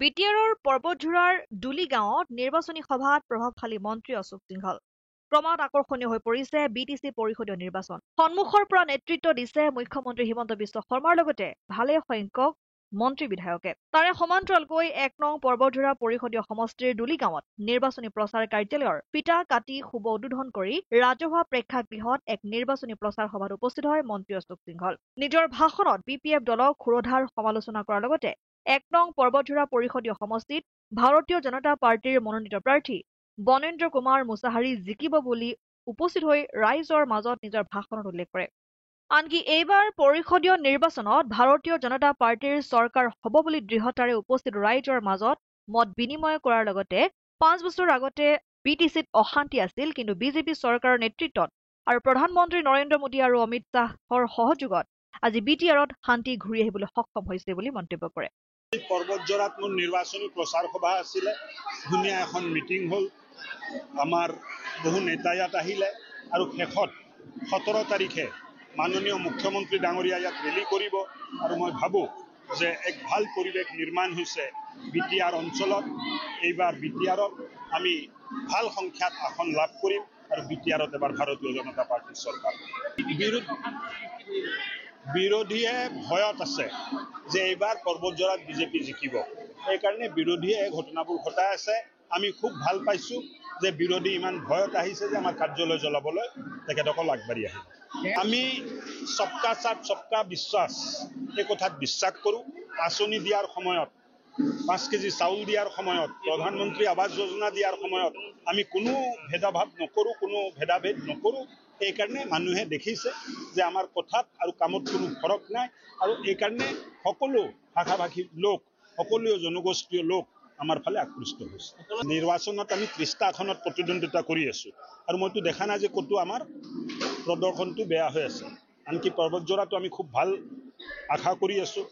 বিটিআৰৰ পৰ্বতঝোৰাৰ দুলি গাঁৱত নিৰ্বাচনী সভাত প্ৰভাৱশালী মন্ত্ৰী অশোক সিংহল ক্ৰমাৎ আকৰ্ষণীয় হৈ পৰিছে বিটিচি পৰিষদীয় নিৰ্বাচন সন্মুখৰ পৰা নেতৃত্ব দিছে মুখ্যমন্ত্ৰী হিমন্ত বিশ্ব শৰ্মাৰ লগতে ভালে সংখ্যক মন্ত্ৰী বিধায়কে তাৰে সমান্তৰালকৈ ১ নং পৰ্বতঝোৰা পৰিষদীয় সমষ্টিৰ দুলি গাঁৱত নিৰ্বাচনী প্ৰচাৰ কাৰ্যালয়ৰ ফিটা কাটি শুভ উদ্বোধন কৰি ৰাজহুৱা প্ৰেক্ষাগৃহত এক নিৰ্বাচনী প্ৰচাৰ সভাত উপস্থিত হয় মন্ত্ৰী অশোক সিংহল নিজৰ ভাষণত বিপিএফ দলক ক্ষুৰধাৰ সমালোচনা কৰাৰ লগতে ১ নং পৰ্বতঝোৰা পৰিষদীয় সমষ্টিত ভাৰতীয় জনতা পাৰ্টিৰ মনোনীত প্ৰাৰ্থী বনেন্দ্ৰ কুমাৰ মুছাহাৰী জিকিব বুলি উপস্থিত হৈ ৰাইজৰ মাজত নিজৰ ভাষণত উল্লেখ কৰে আনকি এইবাৰ পৰিষদীয় নিৰ্বাচনত ভাৰতীয় জনতা পাৰ্টিৰ চৰকাৰ হ'ব বুলি দৃঢ়তাৰে উপস্থিত ৰাইজৰ মাজত মত বিনিময় কৰাৰ লগতে ৫ বছৰ আগতে বিটিচিত অশান্তি আছিল কিন্তু বিজেপি চৰকাৰৰ নেতৃত্বত আৰু প্ৰধানমন্ত্ৰী নৰেন্দ্ৰ মোদী আৰু অমিত শ্বাহৰ সহযোগত আজি বিটিআৰত শান্তি ঘূৰি আহিবলৈ সক্ষম হৈছে বুলি মন্তব্য কৰে পৰ্বতঝোৰাত মোৰ নিৰ্বাচনী প্ৰচাৰ সভা আছিলে ধুনীয়া এখন মিটিং হ'ল আমাৰ বহু নেতা ইয়াত আহিলে আৰু শেষত ১৭ তাৰিখে মাননীয় মুখ্যমন্ত্ৰী ডাঙৰীয়া ইয়াত ৰেলী কৰিব আৰু মই ভাবোঁ যে এক ভাল পৰিৱেশ নিৰ্মাণ হৈছে বিটিআৰ অঞ্চলত এইবাৰ বিটিআৰত আমি ভাল সংখ্যাত আসন লাভ কৰিম আৰু বিটিআৰত এবাৰ ভাৰতীয় জনতা পাৰ্টিৰ চৰকাৰ বিৰোধীয়ে ভয়ত আছে যে এইবাৰ পৰ্বতঝোৰাত বিজেপি জিকিব সেইকাৰণে বিৰোধীয়ে ঘটনাবোৰ ঘটাই আছে আমি খুব ভাল পাইছোঁ যে বিৰোধী ইমান ভয়ত আহিছে যে আমাৰ কাৰ্যালয় জ্বলাবলৈ তেখেতসকল আগবাঢ়ি আহিব আমি সবকা সাথ সবকা বিশ্বাস এই কথাত বিশ্বাস কৰোঁ আঁচনি দিয়াৰ সময়ত 5 কেজি চাউল দিয়াৰ সময়ত প্ৰধানমন্ত্ৰী আৱাস যোজনা দিয়াৰ সময়ত আমি কোনো ভেদাভাৱ নকৰোঁ কোনো ভেদাভেদ নকৰোঁ এইকাৰণে মানুহে দেখিছে যে আমাৰ কথাত আৰু কামত কোনো ফৰক নাই আৰু এইকাৰণে সকলো ভাষা-ভাষী লোক সকলো জনগোষ্ঠীয় লোক আমাৰ ফালে আকৃষ্ট হৈছে নিৰ্বাচনত আমি ৩০টা আসনত প্ৰতিদ্বন্দ্বিতা কৰি আছোঁ আৰু মইতো দেখা নাই যে ক'তো আমাৰ প্ৰদৰ্শনটো বেয়া হৈ আছে আনকি পৰ্বতঝোৰাটো আমি খুব ভাল আশা কৰি আছোঁ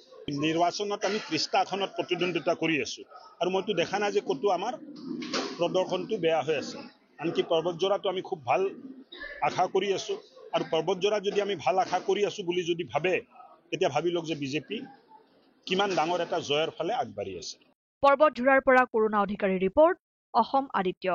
নিৰ্বাচনত আমি ৩০টা আসনত প্ৰতিদ্বন্দ্বিতা কৰি আছোঁ আৰু মইতো দেখা নাই যে ক'তো আমাৰ প্ৰদৰ্শনটো বেয়া হৈ আছে আনকি পৰ্বতঝোৰাটো আমি খুব ভাল আশা কৰি আছোঁ আৰু পৰ্বতঝোৰা যদি আমি ভাল আশা কৰি আছোঁ বুলি যদি ভাবে তেতিয়া ভাবি লওক যে বিজেপি কিমান ডাঙৰ এটা জয়ৰ ফালে আগবাঢ়ি আছে পৰ্বতঝোৰাৰ পৰা কৰুণা অধিকাৰীৰ ৰিপৰ্ট অসম আদিত্য